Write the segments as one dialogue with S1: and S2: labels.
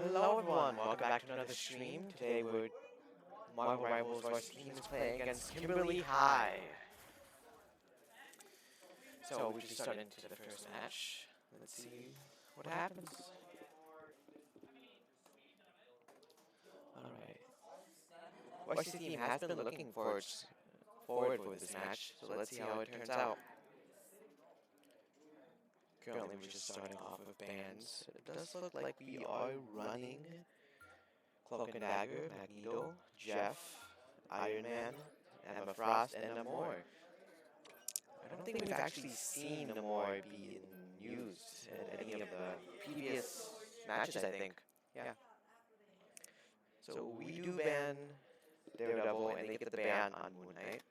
S1: Hello everyone, welcome back to another stream. Today we're Marvel Rivals Varsity team is playing against Kimberly High. So we just started into the first match. Let's see what happens. Alright. Varsity team has been looking forward for this match, so let's see how it turns out. Currently we're just starting off with bands. It does look like we are running Cloak and Dagger, Magneto, Jeff, Iron Man, Emma Frost, and Namor. I don't think we've actually seen Namor being used in any of the previous matches, I think. Yeah. So we do ban Daredevil and they get the ban on Moon Knight.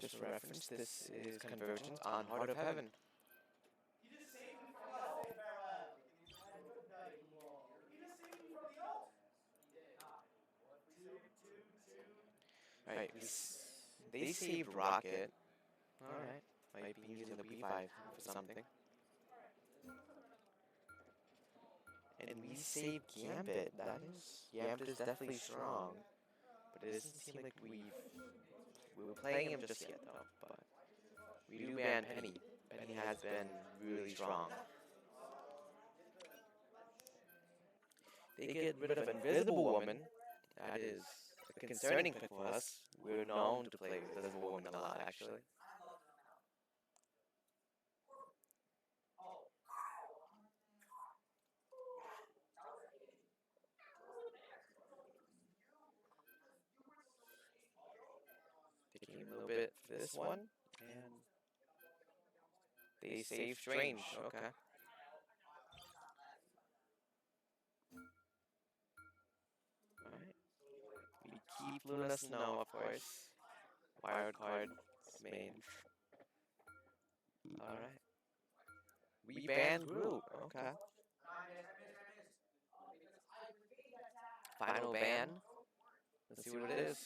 S1: Just for reference, this is Convergence on Heart of Heaven. Alright, they saved Rocket. Alright, might be using the B5 for something. And we saved Gambit. Gambit is definitely strong. But it doesn't seem like we were playing him just yet though. But we do ban Penny. Penny has been really strong. They get rid of Invisible Woman. That is a concerning pick for us. We're known to play Invisible Woman a lot, actually. Taking a little bit for this one, and they save Strange. Okay. Alright. We keep Luna Snow, of course. Wild card is main. Alright. We ban Groot. Okay. Final ban. Let's see what it is.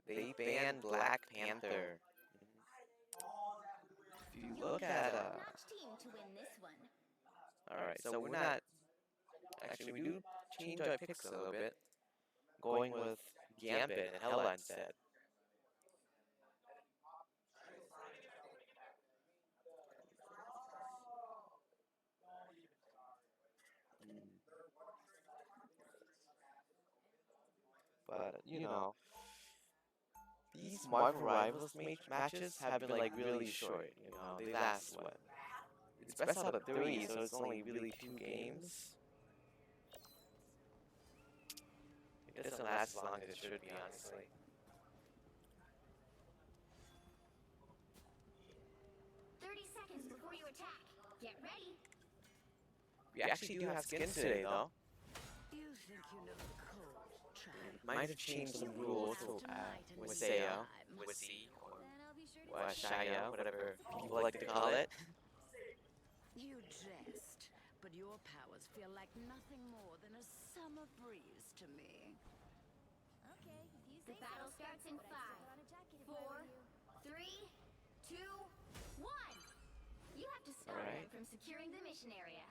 S1: They banned Black Panther. If you look at alright, so we're not actually we do change our picks a little bit. Going with Gambit and Hela instead. But, you know, these Marvel Rivals matches have been like really short, you know, they last what? It's best out of 3, so it's only really 2 games. It doesn't last as long as it should be, honestly.
S2: Before you attack, get ready.
S1: We actually do have skins today, though.
S3: You think you know the code, child.
S1: Might have changed some rules with Saya, with Z, or Shaya, whatever people like to call it.
S3: You jest, but your powers feel like nothing more than a summer breeze to me.
S2: Okay, the battle starts in 5, 4, 3, 2, 1. You have to stop them from securing the mission area.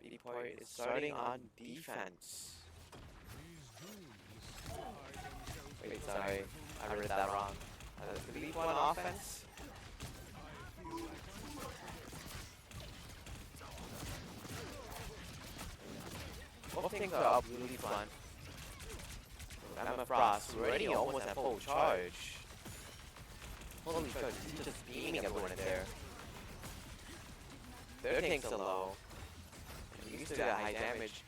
S1: BD Point is starting on defense. Wait, sorry, I read that wrong. The lead one offense. Both things are up really fun. Emma Frost, we're already almost at full charge. Holy shit, he's just beaming everyone in there. Their tanks are low. And you still got high damage.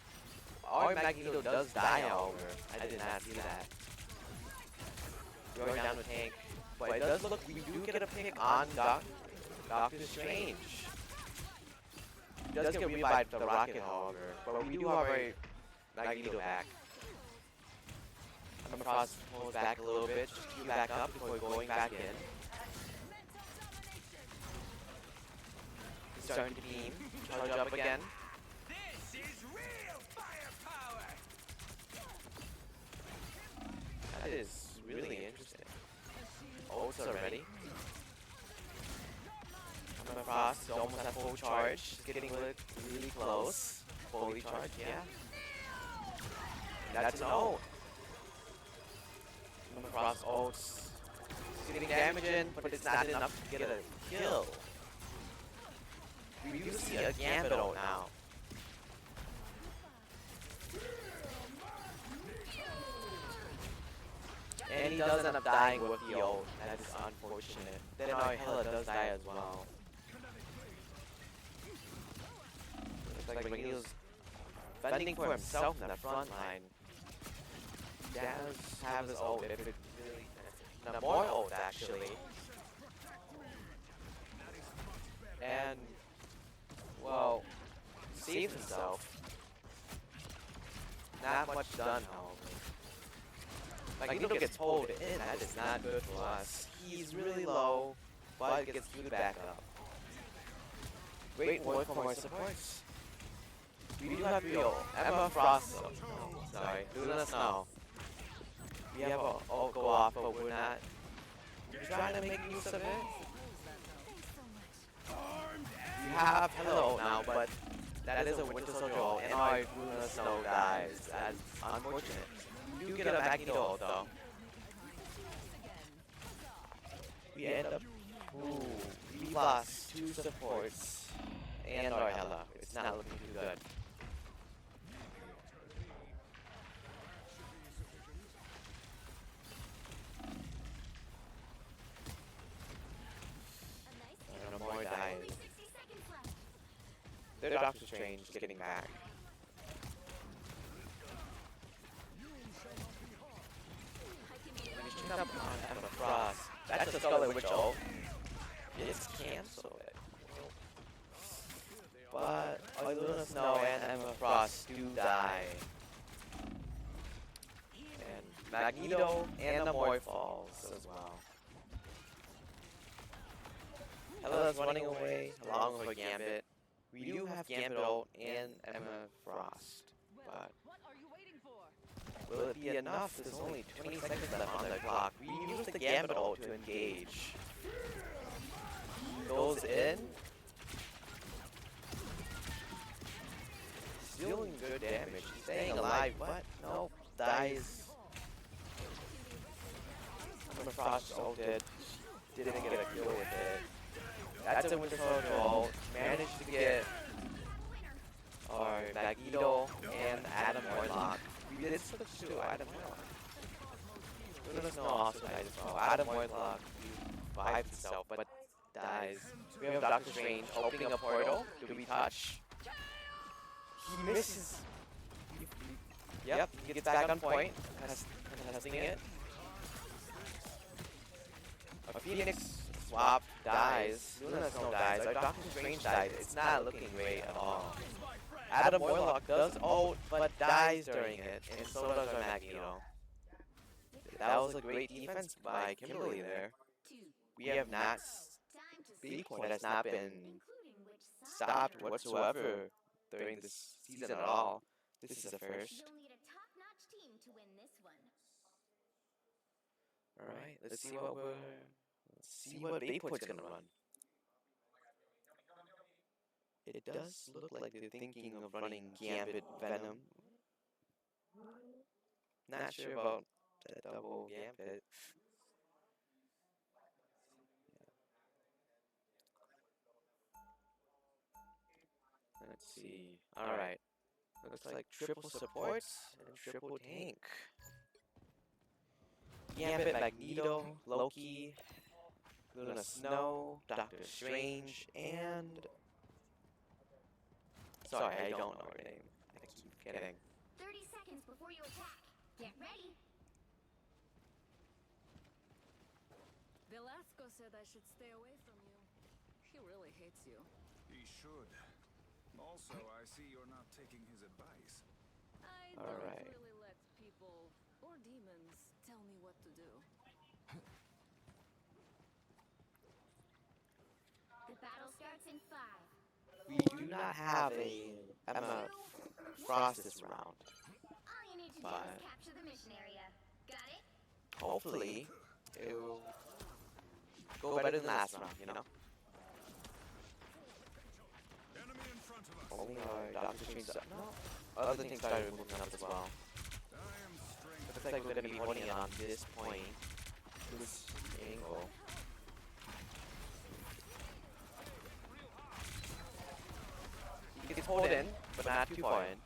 S1: Our Magneto does die, however. I did not see that. Going down the tank. But it does look, we do get a pick on Doctor Strange. He does get revived the rocket, however. But we do have our Magneto back. Emma Frost pulls back a little bit, just queue back up before going back in. He's starting to beam, charge up again.
S4: This is real firepower.
S1: That is really interesting. close already. Emma Frost is almost at full charge. She's getting really close. Fully charged, yeah. That's an ult. Emma Frost ults. She's getting damage in, but it's not enough to get a kill. We do see a Gambit ult now. And he does end up dying with the ult. That is unfortunate. Then our Hela does die as well. Looks like Magneto's fending for himself in the front line. He does have his ult if it really... No, more ult actually. And... well... saves himself. Not much done, however. Magneto gets pulled in, that is not good for us. He's really low, but gets food back up. Great work from our supports. We do have real Emma Frost. Oh, sorry, Luna Snow. We have a ult go off, but we're not trying to make use of it. We have Hello now, but that is a Winter Soldier ult, and our Luna Snow dies. That's unfortunate. We do get a Magneto ult though. We end up. Ooh, we lost 2 supports and our Hela. It's not looking too good. No more dies. Their Doctor Strange is getting back. Finishing up on Emma Frost. That's a Scarlet Witch ult. It's cancel it. But Luna Snow and Emma Frost do die. And Magneto and Namor falls as well. Hela's running away along with Gambit. We do have Gambit ult and Emma Frost, but will it be enough? There's only 20 seconds left on the clock. We use the Gambit ult to engage. Goes in. Still doing good damage. Staying alive, but no, dies. Emma Frost ulted. Didn't get a kill with it. That's a Winter Soldier ult. Managed to get our Magneto and Adam Warlock. We did switch to Adam Warlock. Luna Snow also dies as well. Adam Warlock revives himself, but dies. We have Doctor Strange opening a portal. Do we touch? He misses. Yep, he gets back on point. Testing it. A Phoenix swap dies. Luna Snow dies. Our Doctor Strange dies. It's not looking great at all. Adam Warlock does ult, but dies during it, and so does our Magneto. That was a great defense by Kimberly there. We have not... B-Point has not been stopped whatsoever during this season at all. This is the first.
S2: You'll need a top-notch team to win this one.
S1: Alright, let's see what B-Point's gonna run. It does look like they're thinking of running Gambit Venom. Not sure about that double Gambit. Let's see. Alright. Looks like triple supports and triple tank. Gambit, Magneto, Loki, Luna Snow, Doctor Strange, and... Sorry, I don't know her name. I keep forgetting.
S2: 30 seconds before you attack. Get ready.
S3: Velasco said I should stay away from you. He really hates you.
S5: He should. Also, I see you're not taking his advice.
S3: I
S1: All
S3: don't
S1: right.
S3: really let people or demons tell me what to do.
S2: The battle starts in 5.
S1: We do not have a Emma Frost this round.
S2: All you need to do
S1: But
S2: is capture the mission area. Got it?
S1: hopefully, it will go better than last round, you know?
S5: Enemy in front of us.
S1: Only our Doctor Strange... No. Other things started moving up as well.
S5: I am strength.
S1: Looks like we're gonna be holding it on this point. This angle. He gets pulled in, but not too far in.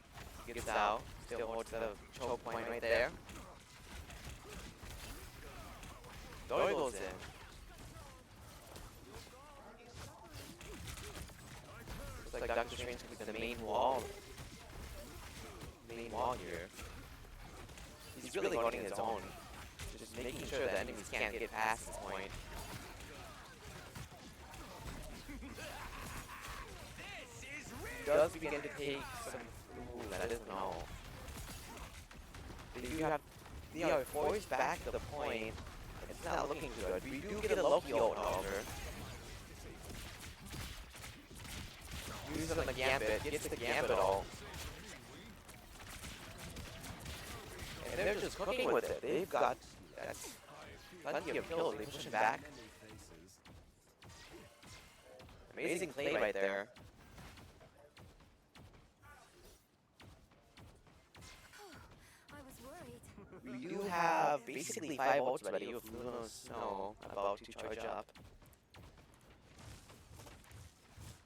S1: He gets out, still holds the choke point right there. Dory goes in. Looks like Doctor Strange is the main wall. Main wall here. He's really holding his own. Just making sure the enemies can't get past this point.
S4: This is real.
S1: Does begin to take some... Ooh, that is no. They do have... They are forced back to the point. It's not looking good. We do get a Loki ult, however. Uses on the Gambit, gets the Gambit ult. And they're just cooking with it. They've got plenty of kills. They push him back. Amazing play right there.
S2: I was worried.
S1: We do have basically 5 ults ready with Luna's Snow about to charge up.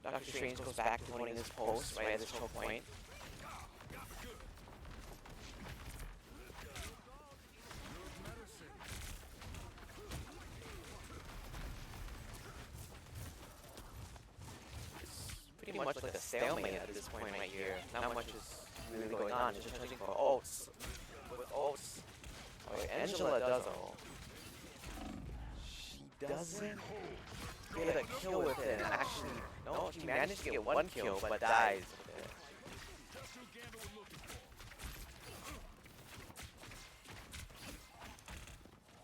S1: Doctor Strange goes back to holding his post right at the choke point. It's pretty much like a stalemate at this point right here. Not much is really going on. Just searching for ults. With ults. Oh, Angela does ult. She doesn't get a kill with it. Actually, no, she managed to get 1 kill, but dies with it.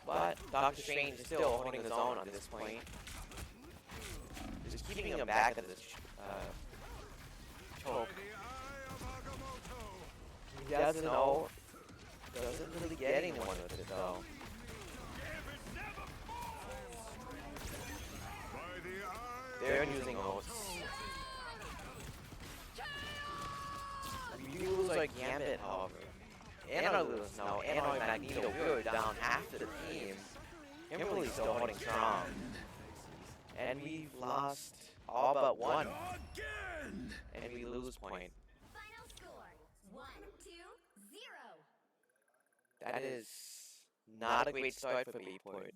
S1: But Doctor Strange is still holding his own at this point. Just keeping him back at this choke. He doesn't know. Doesn't really get anyone with it though. They're using ults. We lose our Gambit, however. And our Lewis now, and our Magneto. We were down half the team. Kimberly's still holding strong. And we've lost all but one. And we lose point.
S2: Final score 1-2-0.
S1: That is not a great start for Bayport.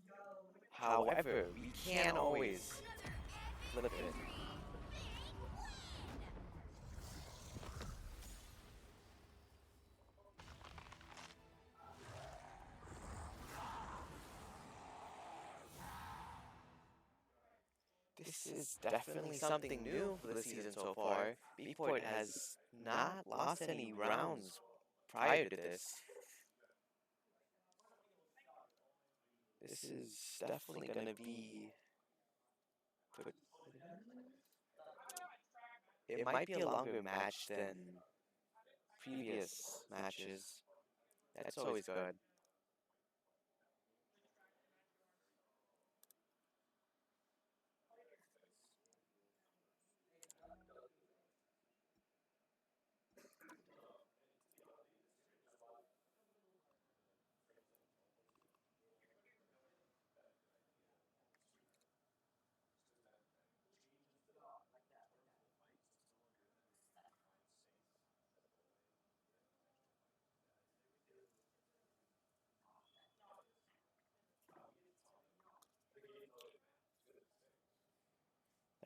S1: However, we can always flip it. This is definitely something new for the season so far. Bayport has not lost any rounds prior to this. This is definitely going to be... It might be a longer match than previous matches. That's always good.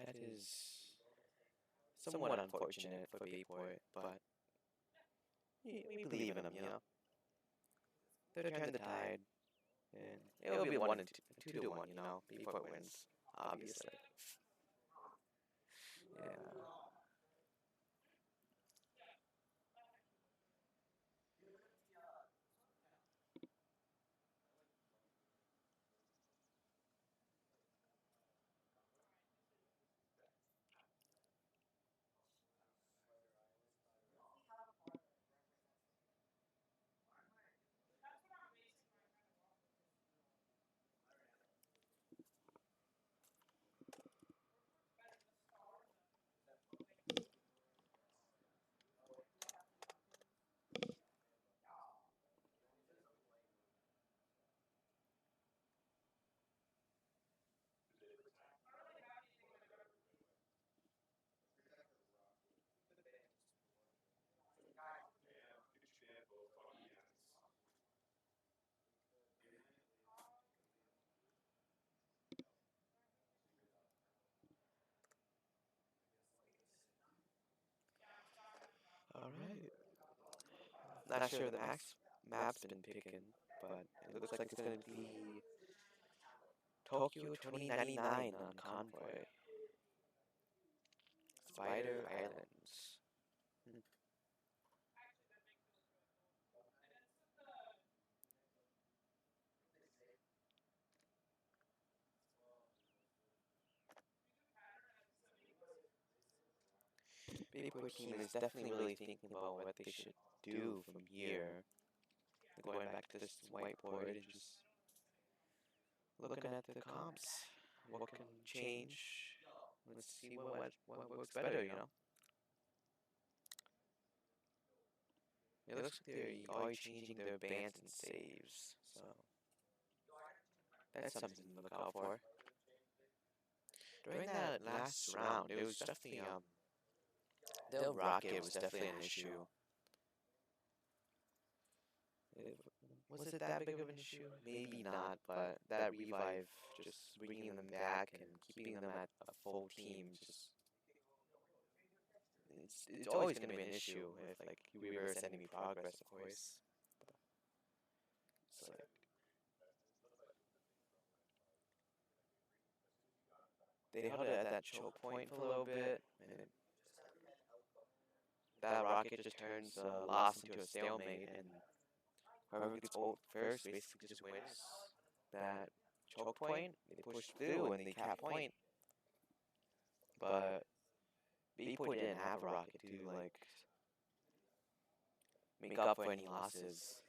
S1: That is somewhat unfortunate for Bayport, but we believe in them, you know. They'll turn the tide, and it'll be 1 and 2 to 1, you know. Bayport wins, obviously. Yeah. Not sure the map's been picking, but it looks like it's gonna be Tokyo 2099 on Convoy. Spider Islands. Hmm. Bigfoot team is definitely really thinking about what they should do from here. Going back to this whiteboard and just looking at the comps. What can change? Let's see what works better, you know? It looks like they're always changing their bans and saves, so that's something to look out for. During that last round, it was definitely the rocket was definitely an issue. Was it that big of an issue? Maybe not, but that revive, just bringing them back and keeping them at a full team, just it's always going to be an issue if like you reverse enemy progress, of course. It's like they held it at that choke point for a little bit, and that rocket just turns loss into a stalemate, and whoever gets ult first basically just wins that choke point. They push through and they cap point, but B-Point didn't have a rocket to like make up for any losses.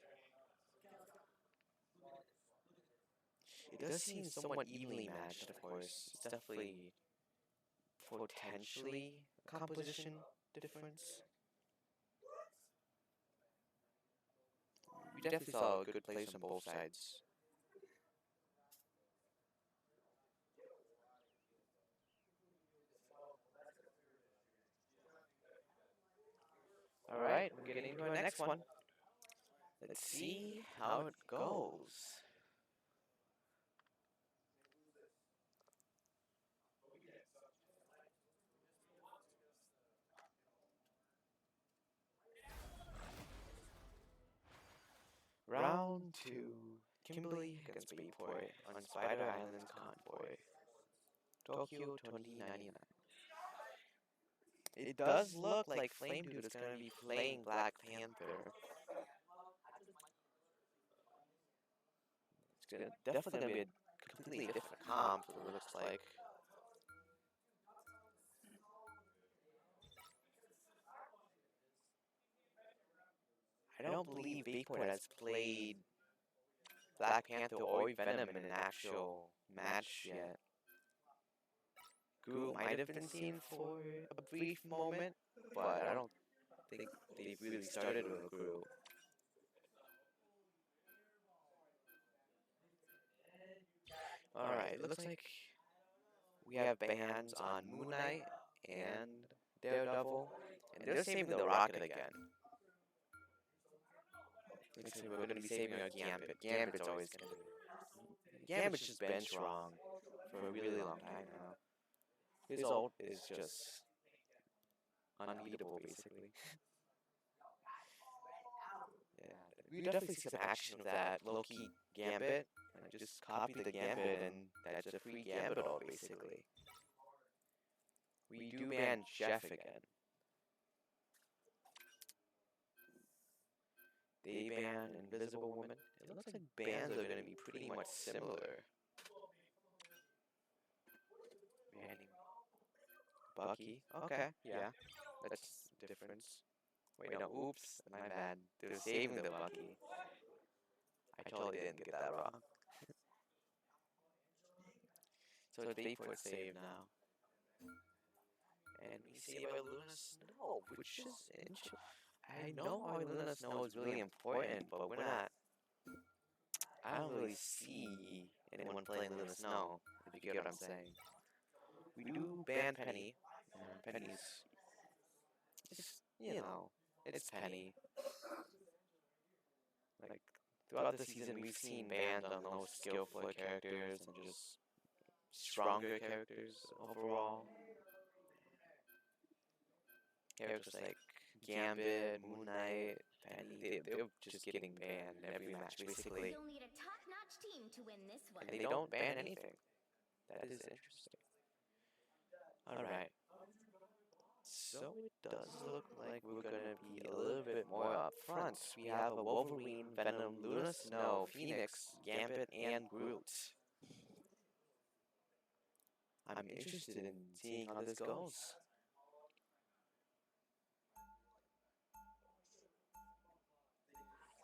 S1: It does seem somewhat evenly matched, of course. It's definitely potentially a composition difference. We definitely saw good plays on both sides. Alright, we're getting into our next one. Let's see how it goes. Round 2. Kimberly against Bayport on Spider Island Convoy. Tokyo 2099. It does look like Flame Dude is going to be playing Black Panther. Definitely going to be a completely different comp, it looks like. I don't believe Bayport has played Black Panther or Venom in an actual match yet. Groot might have been seen for a brief moment, but I don't think they've really started with Groot. Alright, it looks like we have bans on Moon Knight and Daredevil, and they're saving the Rocket again. Looks like we're going to be saving our Gambit. Gambit's always going to be... Gambit's just been strong for a really long time now. His ult is just unbeatable, basically. Yeah, we definitely see some action of that low-key Gambit, and just copy the Gambit, and that's a free Gambit ult, basically. We do ban Jeff again. They ban Invisible Woman. It looks like bans are going to be pretty much similar. Banning Bucky. Okay, yeah. That's the difference. Wait, no, oops, my bad. They're saving the Bucky. I totally didn't get that wrong. So it's Bayport save now. And we save our Luna Snow, which is interesting. I know our Luna Snow is really important, but we're not... I don't really see anyone playing Luna Snow, if you get what I'm saying. We do ban Penny, and Penny's just, you know, it's Penny. Like, throughout the season, we've seen bans on the most skillful characters and just stronger characters overall. Characters like Gambit, Moon Knight, Penny, they're just getting banned in every match, basically.
S2: You'll need a top-notch team to win this one.
S1: And they don't ban anything. That is interesting. Alright. So it does look like we're gonna be a little bit more up front. We have a Wolverine, Venom, Luna Snow, Phoenix, Gambit, and Groot. I'm interested in seeing how this goes.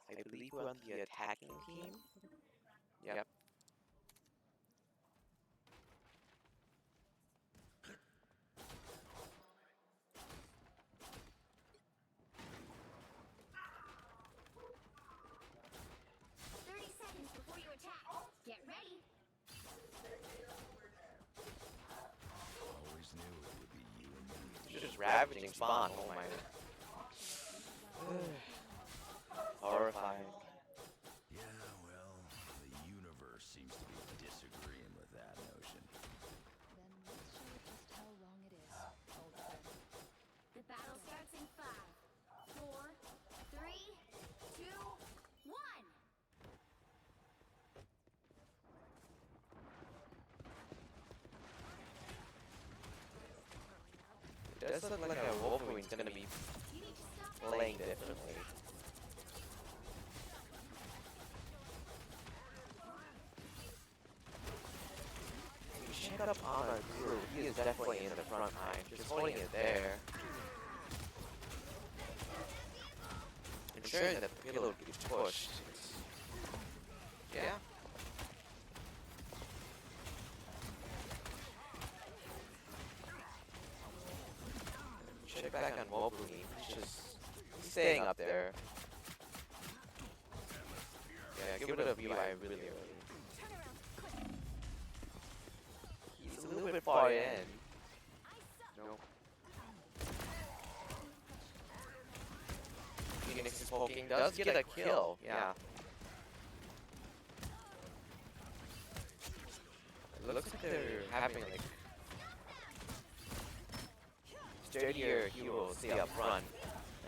S1: I believe we're on the attacking team. Yep.
S2: Before you attack, get ready.
S4: Always knew it would be you and me.
S1: She's just ravaging spawn. Oh my. Horrifying.
S4: Yeah, well, the universe seems to be disagreeing with that notion.
S6: Then let's show it just how wrong it is, old friend.
S2: The battle starts in 5, 4, 3, 2, 1.
S1: It does look like a Wolverine's gonna be
S2: You need to stop
S1: playing differently. You check up on our crew. He is definitely in the front line, just holding it there. Ensuring that the payload gets pushed. Yeah. Check back on Wolverine. He's staying up there. Yeah, give it a view eye really early. He's a little bit far in. Nope. Phoenix's poking does get a kill. Yeah. It looks like they're having like sturdier heroes stay up front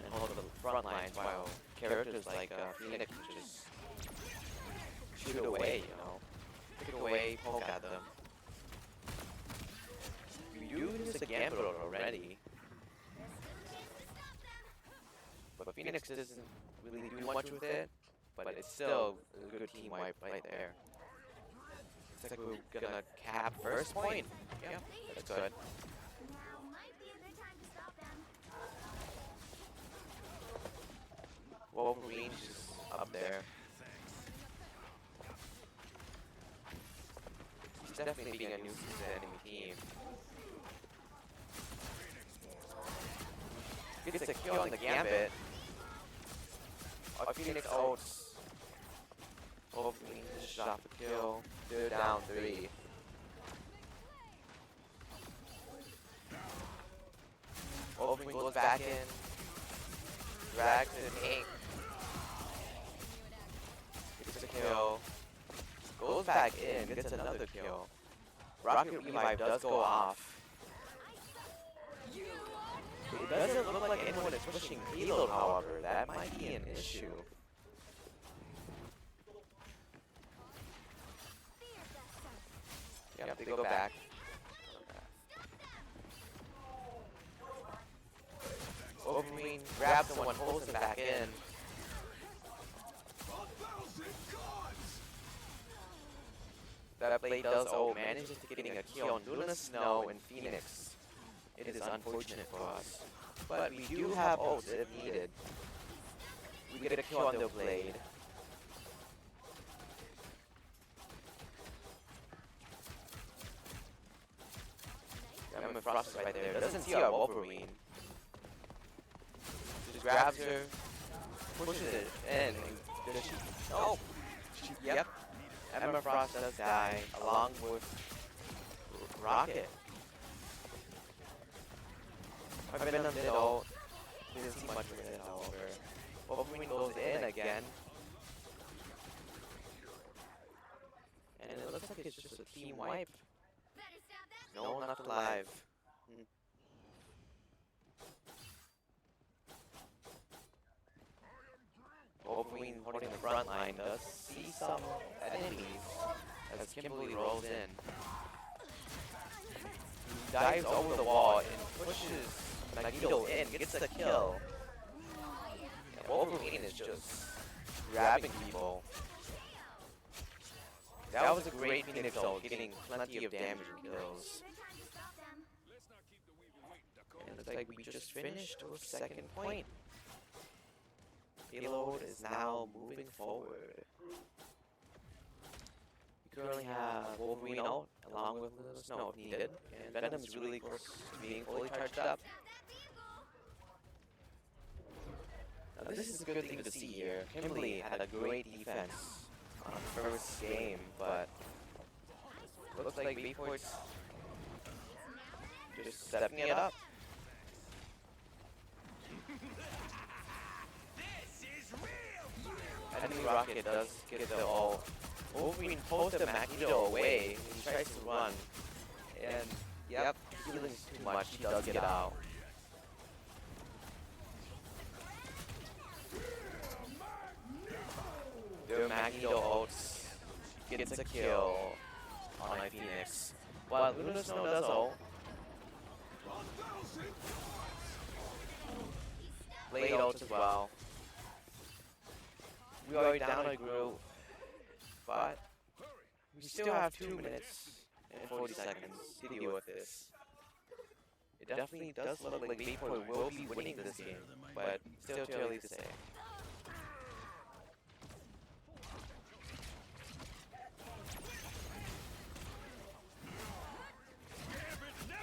S1: and hold the front lines while characters like Phoenix can just shoot away, you know. Pick away, poke at them. You use the Gambit already. But Phoenix doesn't really do much with it, but it's still a good team wipe right there. Looks like we're gonna cap first point. Yep, that's good.
S2: Now might be a good time to stop them.
S1: Wolverine's just up there. He's definitely being a nuisance to the enemy team. Gets a kill on the Gambit. Phoenix ults. Wolverine just off the kill. They're down 3. Wolverine goes back in. Drags in ink. Gets a kill. Goes back in. Gets another kill. Rocket Revive does go off. It doesn't look like anyone is pushing payload, however. That might be an issue. Yep, they go back. Wolverine grabs someone, pulls him back in. That blade does manages to getting a kill on Luna Snow and Phoenix. It is unfortunate for us. But we do have ults if needed. We get a kill on the blade. Emma Frost is right there. Doesn't see our Wolverine. Just grabs her, pushes it in. Does she? No. Yep. Emma Frost does die along with Rocket. I've been on the ult. Didn't see much of it, however. Wolverine goes in again. And it looks like it's just a team wipe.
S2: Better stop that.
S1: No, not alive. Wolverine holding the front line does see some enemies as Kimberly rolls in. He dives over the wall and pushes Magneto in, gets the kill. And Wolverine is just grabbing people. That was a great Phoenix ult, getting plenty of damage and kills. And it looks like we just finished with second point. Payload is now moving forward. We currently have Wolverine out, along with Little Snow if needed, and Venom is really close to being fully charged up. Now this is a good thing to see here. Kimberly had a great defense on the first game, but looks like Bayport's just stepping it up. Enemy Rocket does get the ult. Wolverine pulls the Magneto away. He tries to run. And, yep, healing is too much. He does get out. The Magneto ults gets a kill on my Phoenix. While Luna Snow does ult. Blade ult as well. We are down a group, but we still have 2 minutes and 40 seconds to deal with this. It definitely does look like Bayport will be winning this game, but still too early to say.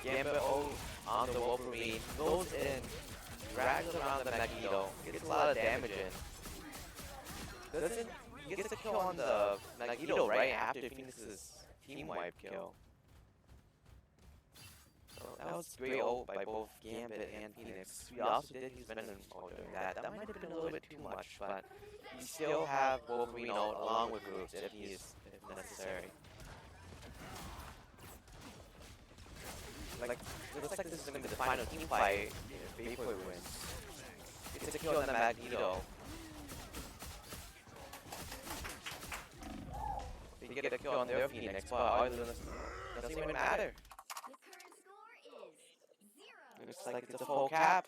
S1: Gambit ult on the Wolverine, goes in, drags around the Magneto, gets a lot of damage in. He gets a kill on the Magneto right after Phoenix's team wipe kill. So that was great ult by both Gambit and Phoenix. We also did use Venom ult during that. That might have been a little bit too much, but we still have Wolverine ult along with Groups if necessary. Like, it looks like this is going to be the final team fight if Bayport wins. Gets a kill on the Magneto. They get a kill on their Phoenix, but other than this, doesn't even matter. Looks like it's a full cap.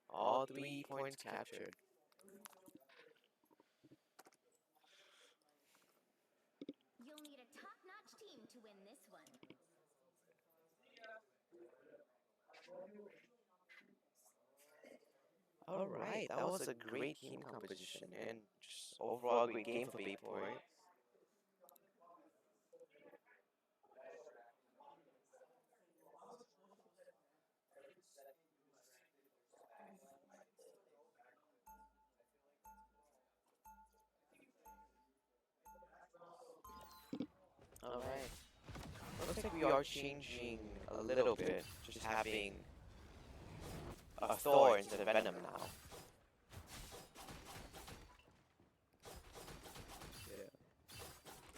S1: All 3 points captured.
S2: You'll need a top-notch team to win this one.
S1: Alright, that was a great team composition and just overall great game for Bayport. Alright. Looks like we are changing a little bit, just having a Thor instead of Venom now.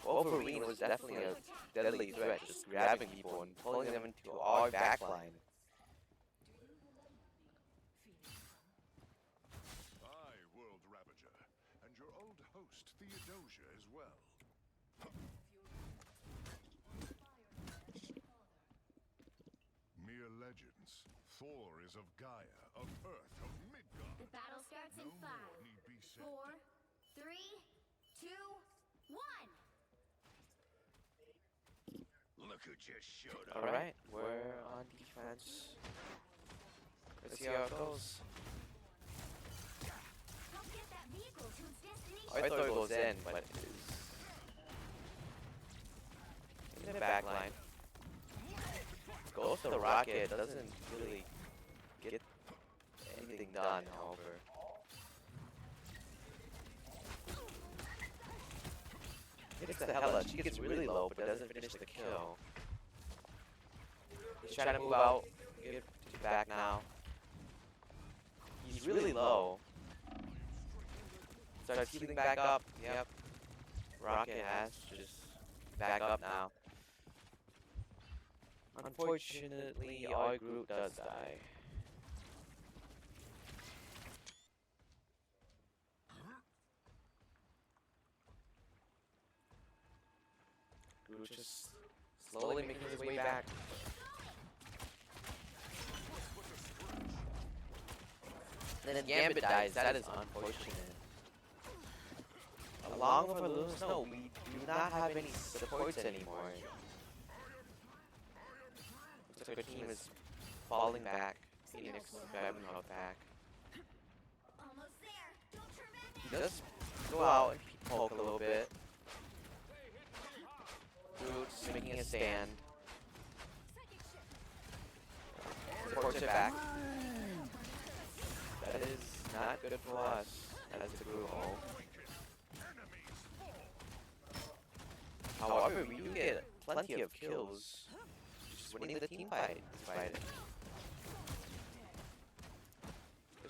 S1: Wolverine was definitely a deadly threat, just grabbing people and pulling them into our backline.
S7: I, World Ravager, and your old host Theodosia as well. Mere legends. Thor is of Gaia, of Earth, of Midgard.
S2: The battle starts in
S7: No more
S2: 5,
S7: need be said.
S2: 4, 3, 2, 1.
S4: Look who just showed up.
S1: Alright, we're on defense. Let's see how it goes.
S2: Help get that vehicle to its destination.
S1: I thought it goes in, but it is in the back line. Goes to the rocket, doesn't really get anything done, however. Hits the Hela, she gets really low, but doesn't finish the kill. He's trying to move out, get back now. He's really low. Starts healing back up, yep. Rocket has to just back up now. Unfortunately, our group does die. Groot just slowly making his way back. And then Gambit dies. That is unfortunate. Along with our Luna Snow, we do not have any supports anymore. Looks like our team is falling back. Phoenix grabbing out back.
S2: Almost there. Don't turn back.
S1: He does go out and poke a little bit. Groot's making a stand. Supports it back. That is not good for us as the Groot ult. However, we do get plenty of kills. Just winning the team fight despite it.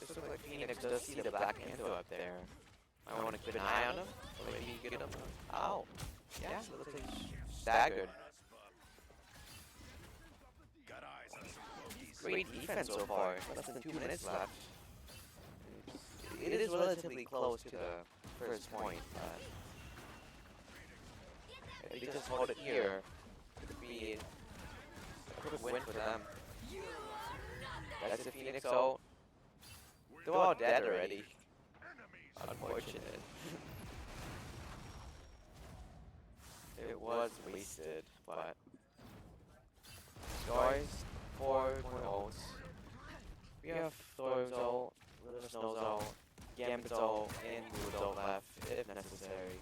S1: This looks like Phoenix does see the Black Panther up there. I want to keep an eye on him, or maybe get him out. Yeah, it looks like he's staggered.
S4: Got eyes on some Loki's.
S1: Great defense so far. Less than 2 minutes left. It is relatively close to the first point, but if they just hold it here, it could be a quick win for them. That's the Phoenix ult. They're all dead already. Unfortunate. It was wasted, but Stars, 4 ults. We have Thor's ult, Luna Snow's ult, Gambit's ult, and Groot's ult left if necessary.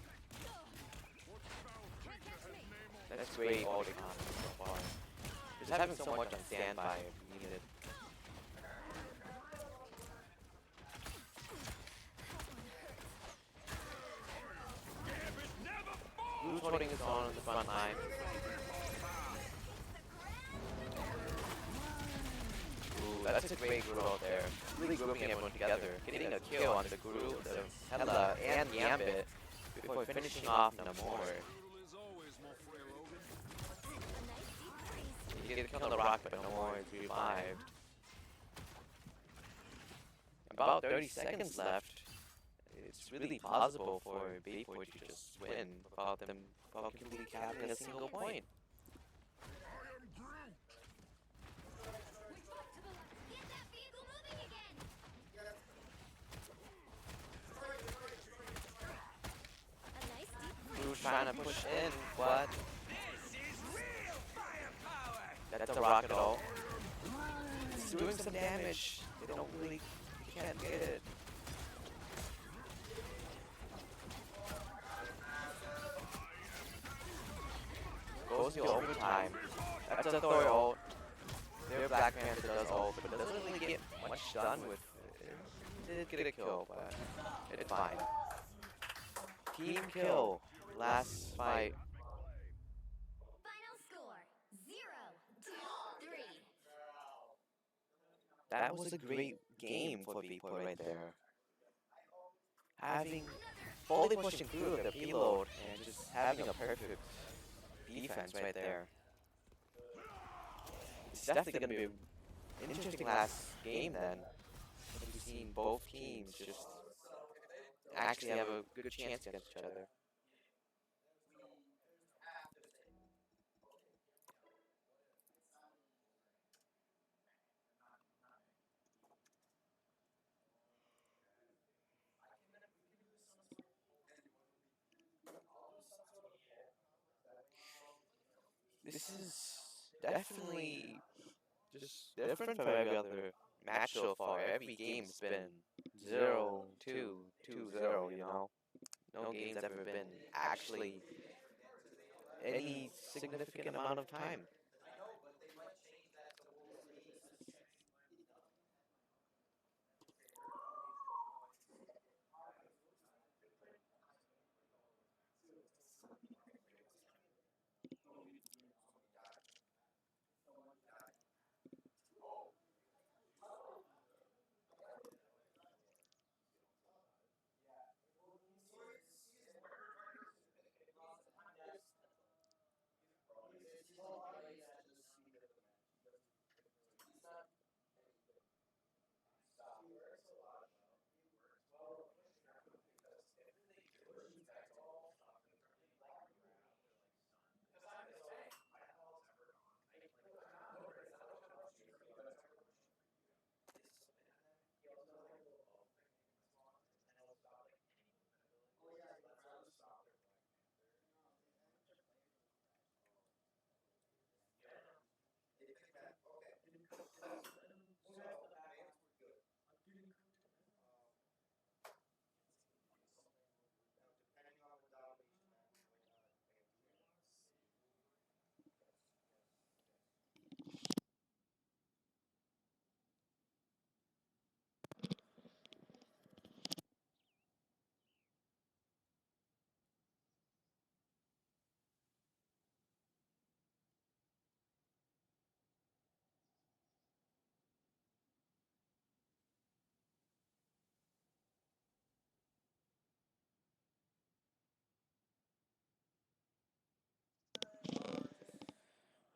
S1: That's great ult economy so far. Just having so much on standby if needed. Groot's holding his own on the front line. Ooh, that's a great Groot out there. Really grouping everyone together. Getting a kill on the Groot, the Hela, and Gambit before finishing off Namor.
S5: Is always more frail, Logan.
S1: He get a kill on the Rock, but Namor is revived. About 30 seconds left. It's really possible for Bayboy to just win without completely capping a single point.
S2: Get that vehicle moving again. A nice deep
S1: Groot trying to push in, but that's a rocket ult. It's doing some damage. They don't really, they can't get it. Goes the overtime. That's a Thor ult. Their Black Panther does ult, but it doesn't really get much done with it. It did get a kill, but it's fine. Team kill. Last fight.
S2: final score. 0-3.
S1: That was a great game for Bayboy right there. Having fully pushing through the payload and just having a perfect defense right there. It's definitely going to be an interesting last game then. We've seen both teams just actually have a good chance against each other. This is definitely just different from every other match so far. Every game's been 0-2, 2-0, you know? No game's ever been actually any significant amount of time.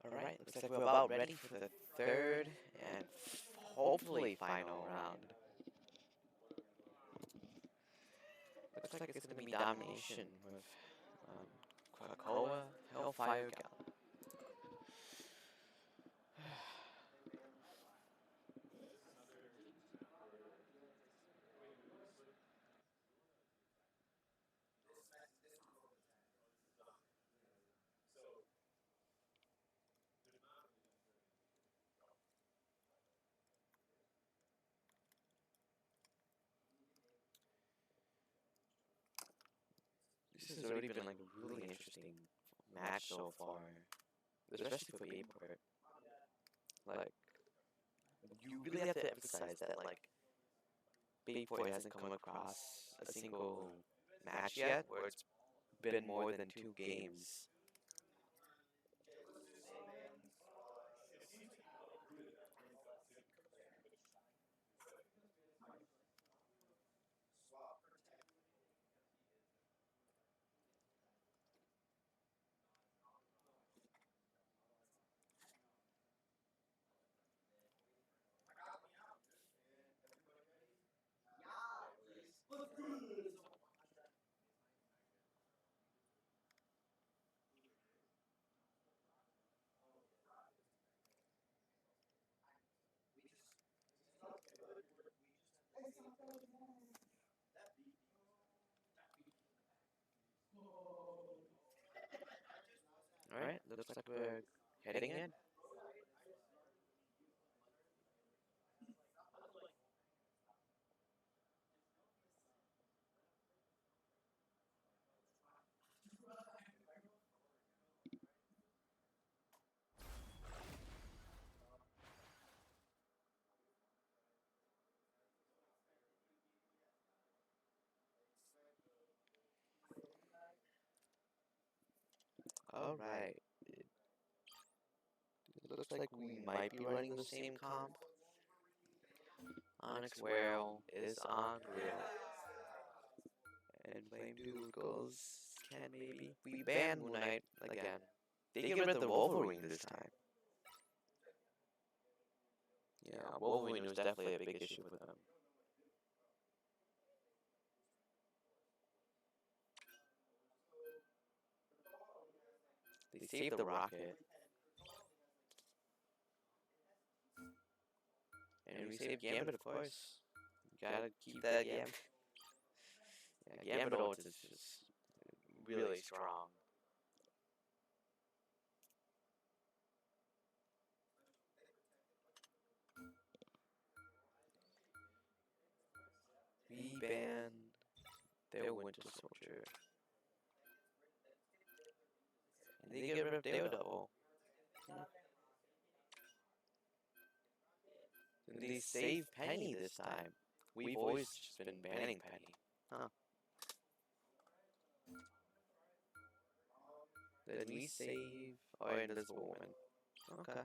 S1: Alright, looks like we're about ready for the third and hopefully final round. Looks like it's gonna be domination with Krakoa, Hellfire Gal. This has already been like a really interesting match so far, especially for Bayport. Like, you really have to emphasize that like Bayport hasn't come across a single match yet where it's been more than 2 games. Alright, looks like we're heading in. Alright. It looks like we might be running the same comp. Onyx Whale is on Real. And Flame Dude goes can maybe. We ban Moon Knight again. They get rid of the Wolverine this time. Yeah, Wolverine was definitely a big issue with them. They saved the Rocket. And we saved Gambit, of course. Gotta keep that Gambit. Yeah, Gambit ult is just really strong. We ban their Winter Soldier. And they get rid of Daredevil. And they save Penny this time. We've always just been banning Penny. Huh. Then we save our Invisible Woman. Okay.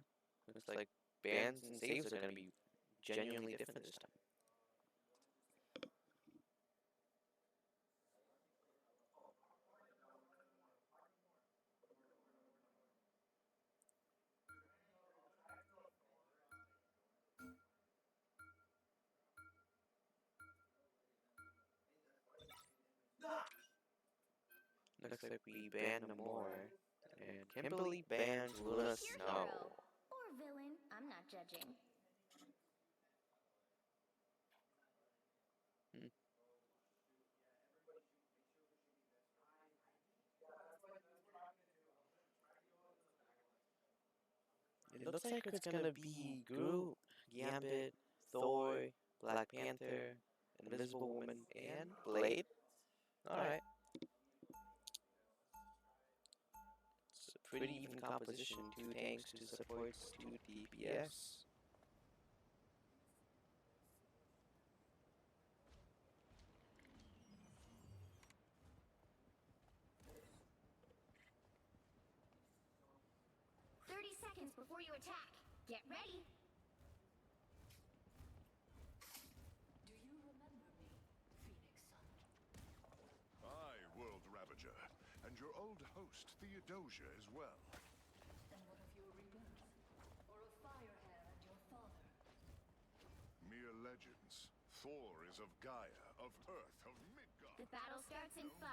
S1: Looks like bans and saves are gonna be genuinely different this time. Looks like we ban Namor, and Kimberly bans Luna Snow.
S2: Or villain, I'm not judging.
S1: It looks like it's gonna be Groot, Gambit, Thor, Black Panther, Invisible Woman, and Blade. Alright. It's a pretty even composition. 2 tanks, 2 supports, 2 DPS.
S2: Seconds before you attack. Get ready.
S3: Do you remember me, Phoenix Sun?
S7: I, World Ravager, and your old host Theodosia as well.
S3: And what of your
S7: Thor is of Gaia, of Earth, of Midgard.
S2: The battle starts in 5,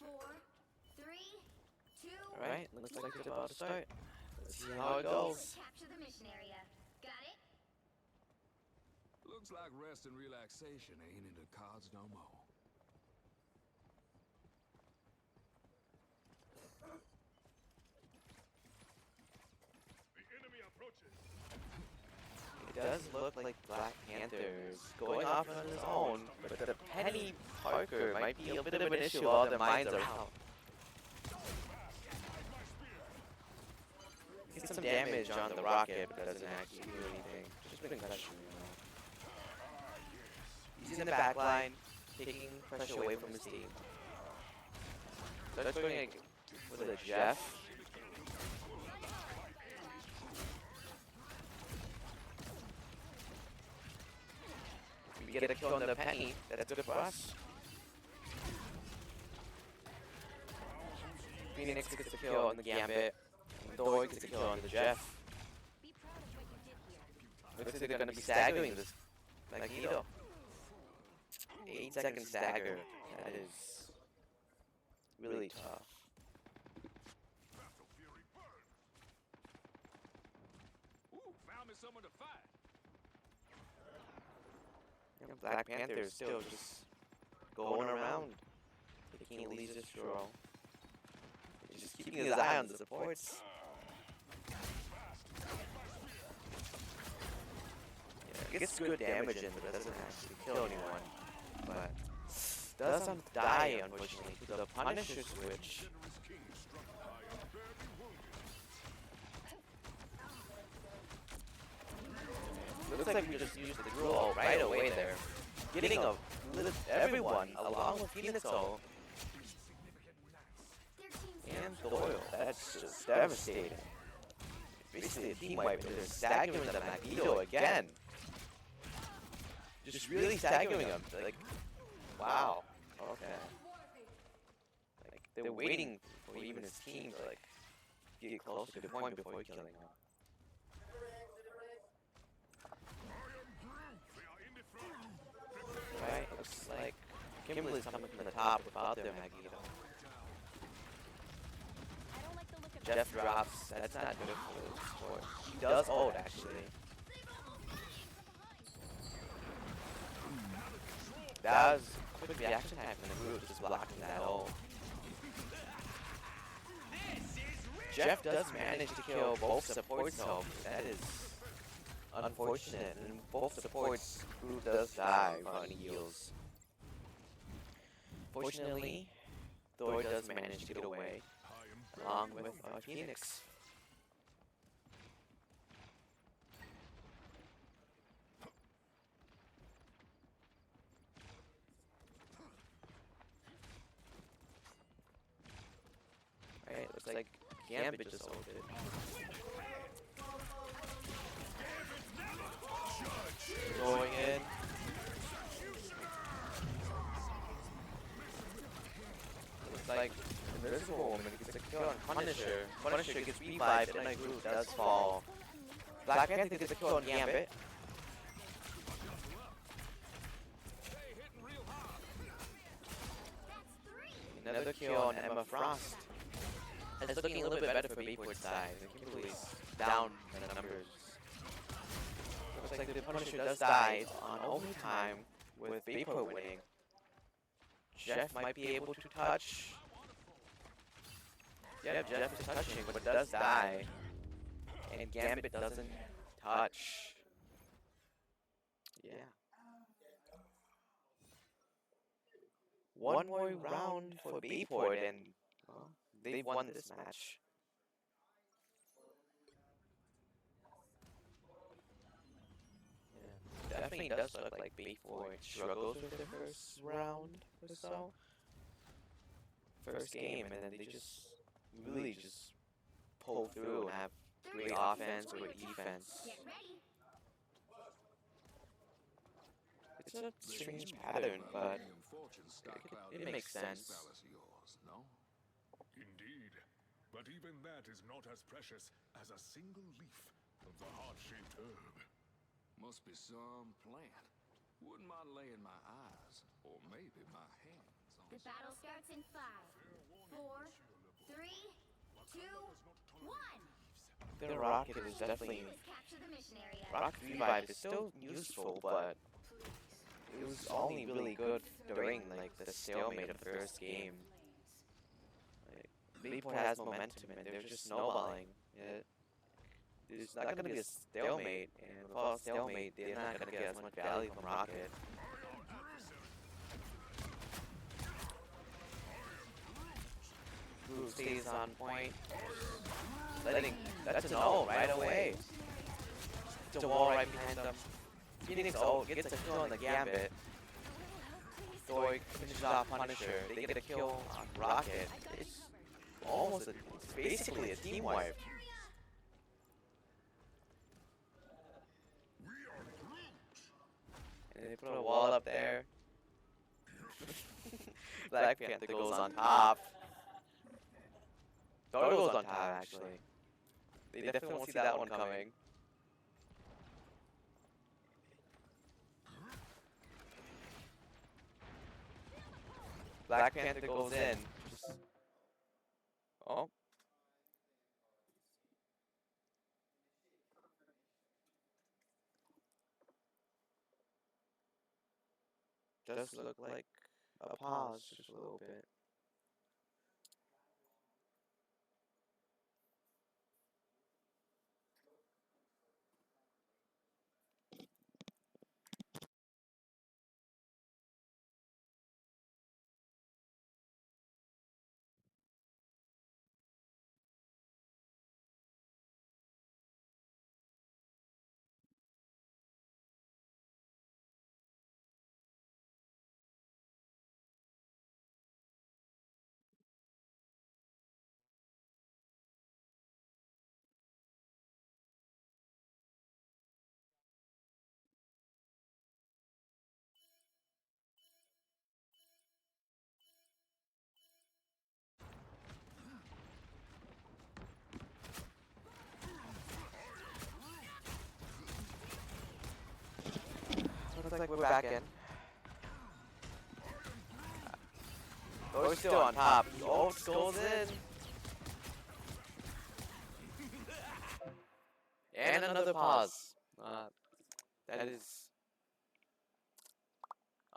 S2: 4, 3, 2,
S1: Alright, looks like it's about to start. Let's see how it
S2: Let's
S1: goes.
S2: capture the mission area. Got it?
S5: Looks like rest and relaxation ain't in the cards no more.
S7: The enemy approaches.
S1: It does look like Black Panther is going off on his own, but the Penny Parker might be a bit of an issue while the mines are out. Get some damage on the rocket, but doesn't actually do anything. Just been pressure, you know. He's in the back line, taking pressure away from his team. Starts going with a Jeff. We get a kill on the Penny. That's good for us. Phoenix gets the kill on the Gambit. Thor gets the kill on the Jeff.
S6: Be proud of what you did here.
S1: Looks like they're gonna be staggering this Magneto. 8-second stagger. That is really tough.
S7: Battle Fury burn.
S5: Ooh, found me someone to fight.
S1: Black Panther is still just going around, taking Lee's stroll. He's just keeping his eye on the supports. Yeah, gets good damage in, but doesn't actually kill anyone. But doesn't die, unfortunately, to the Punisher switch.
S7: Generous king struck high and barely wounded.
S1: Looks like we just used the duel right away there. Getting everyone along with Phoenixo
S2: Their team's
S1: and Doyle. That's just devastating. Basically a team wipe, and they're staggering the Magneto again. Just really staggering him. Like, wow. Okay. Like, they're waiting for even his team to, like, get close to the point before killing him. Right, looks like Kimberly's coming from the top without their Magneto.
S6: I don't like the look of
S1: Jeff drops. That's not good for his support. He does ult, actually. That was quick reaction time from the group, just blocking that ult. Jeff does manage to kill both supports though. That is unfortunate, and both supports group does die on heals. Fortunately, Thor does manage to get away, along with Phoenix. Alright, looks like Gambit just ulted. Going in. Looks like the Invisible Woman gets a kill on Punisher. Punisher gets revived and a group does fall. Black Panther gets a kill on Gambit. Another kill on Emma Frost. It's looking a little bit better for Bayport's side. Kimberly's down in the numbers. Looks like the Punisher does die on overtime with Bayport winning. Jeff might be able to touch. Yeah, Jeff is touching, but does die. And Gambit doesn't touch. Yeah. One more round for Bayport, and well, they've won this match. Yeah. Definitely does look like Bayport struggles with the first round or so. First game, and then they just really just pull through and have great offense, great defense.
S2: Get ready.
S1: It's a strange pattern, but it makes sense.
S5: No?
S7: Indeed. But even that is not as precious as a single leaf of the heart-shaped herb.
S5: Must be some plant. Wouldn't mind laying my eyes, or maybe my hands on
S2: The battle starts in 5, 4, 3, 2, 1.
S1: The rocket is
S2: Do
S1: definitely
S2: is capture the mission area.
S1: rocket revive is still useful, but it was only really good during like the stalemate of the first game. Like, Bayport has momentum and they're just snowballing. There's not gonna be a stalemate, and without a stalemate, they're not gonna get as much value from Rocket. Groove stays on point. Letting that's an ult right away. It's a wall right behind them. Phoenix ult gets a kill on the Gambit. Thor finishes off Punisher. They get a kill on Rocket. It's it's basically a team wipe. And they put a wall up there. Black Panther goes on top. Thor goes on top, actually. They definitely won't see that one coming. Black Panther goes in. Oh. Does look like a pause just a little bit. Looks like we're back in. Oh, we're still on top. He ult goes in. And another pause. That is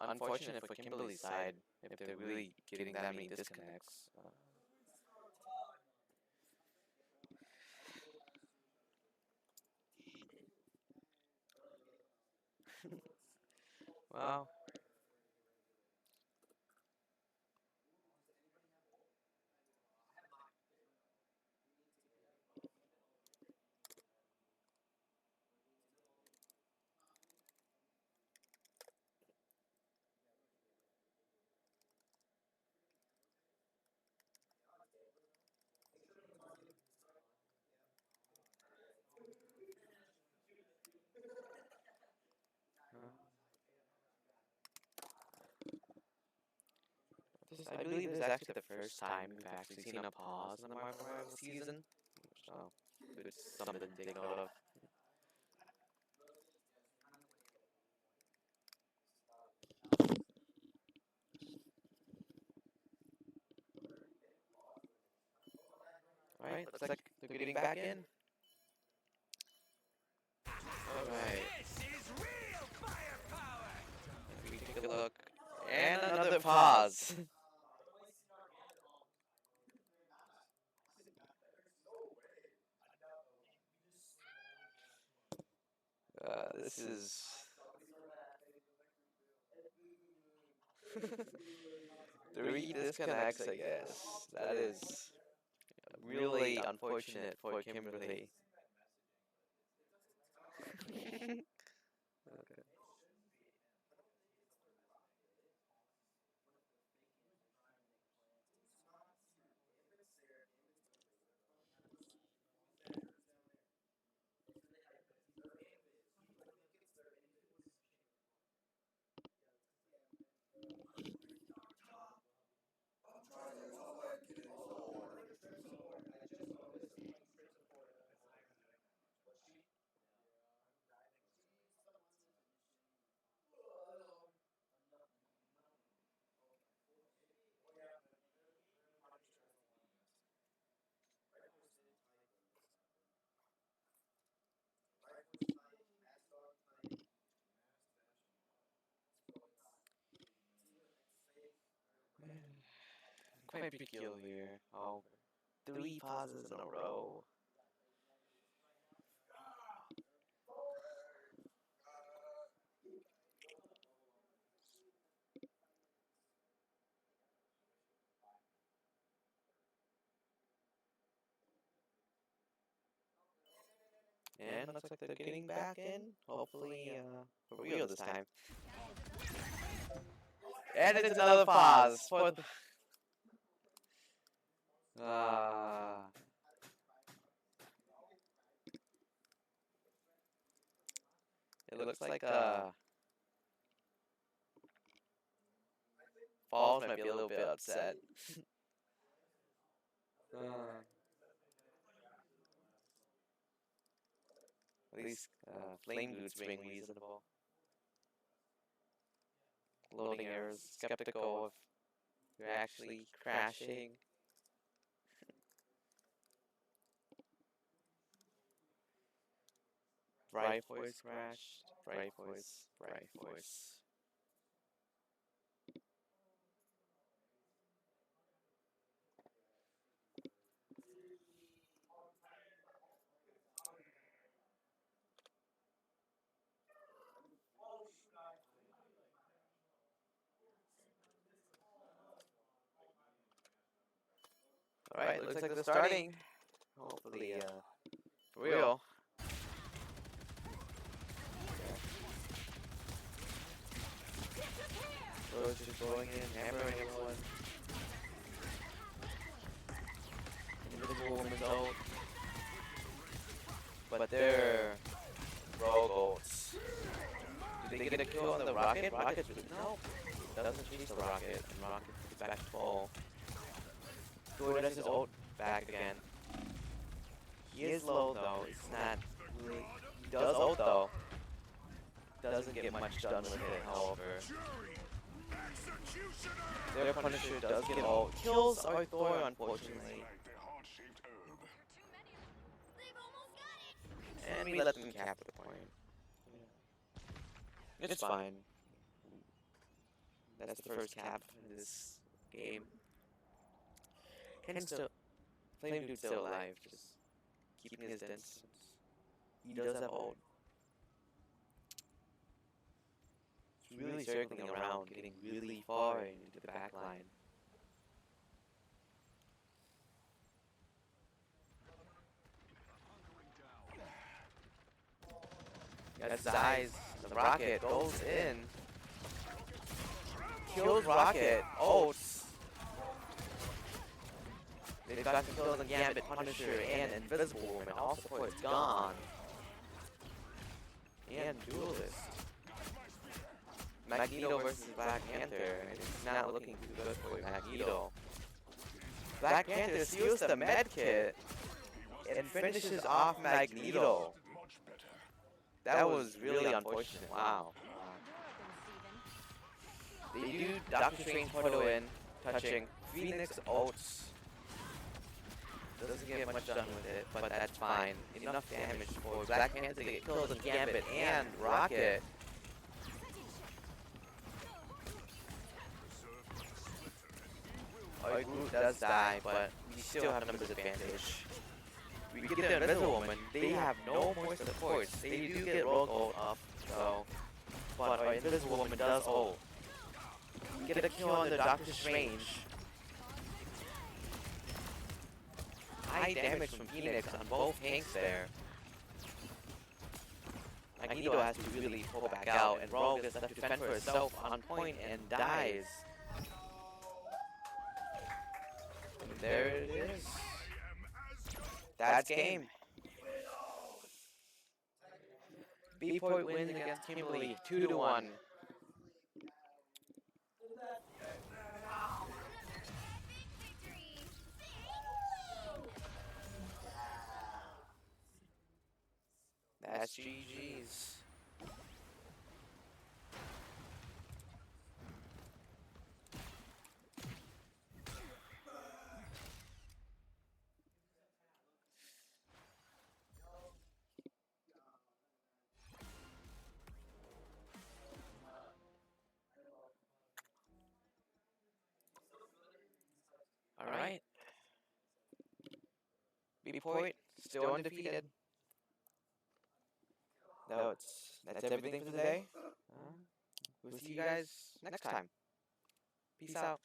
S1: unfortunate for Kimberly's side if they're really getting that many disconnects. Well, I believe this is actually the first time we've actually seen a pause in the Marvel Rivals season. So, it's something to take note of. Alright, looks like they're getting back in. Alright. We take a look. And another pause. This is... 3 disconnects, I guess. That is really unfortunate for Kimberly. Okay. might be kill here. Oh, 3 pauses in a row. And looks like they're getting back in. Hopefully, for real this time. And it's another pause. Uh, it looks like Falls might be a little bit upset. At least Flame Dude's being reasonable. Loading errors, skeptical if you're actually crashing. Bright voice crashed. Bright voice. Bright voice. Alright, looks like they're starting. Hopefully, for real. Those just going in, hammering everyone. Invisible Woman's ult. But they're rogue ults. Did they get a kill on the rocket? Rocket's no. Doesn't chase the rocket, and rocket gets back to full. Jordan does his ult back again. He is low though. It's not really. He does ult though. Doesn't get much done with it, however. Their Punisher does get ult. Kills Arthur, unfortunately. And we let them cap the point. It's fine. That's the first cap in this game. And still, Flame Dude's still alive, just keeping his distance. He does have ult. He's really circling around, getting really far into the back line. That's eyes. The rocket goes in. Kills rocket. Ults. They've got to kill the Gambit, Punisher, and Invisible Woman. All support's gone. And Duelist. Magneto versus Black Panther. It's not looking too good for Magneto. Black Panther steals the medkit and finishes off Magneto. That was really unfortunate. Wow. They do Doctor Strange photo in, touching. Phoenix ults. Doesn't get much done with it, but that's fine. Enough damage for Black Panther to get killed with Gambit and Rocket. Our group does die, but we still have numbers advantage. We get the Invisible Woman, they have no more supports. They do get rogue ult up, though. But our Invisible Woman does ult. We get a kill on the Doctor Strange. High damage from Phoenix on both tanks there. Magneto has to really pull back out, and Rogue is left to defend for herself on point and dies. And there it is. That's game. B-Point wins against Kimberly 2-1. That's GG's. point, still undefeated. That's everything for today. We'll see you guys next time. Peace out.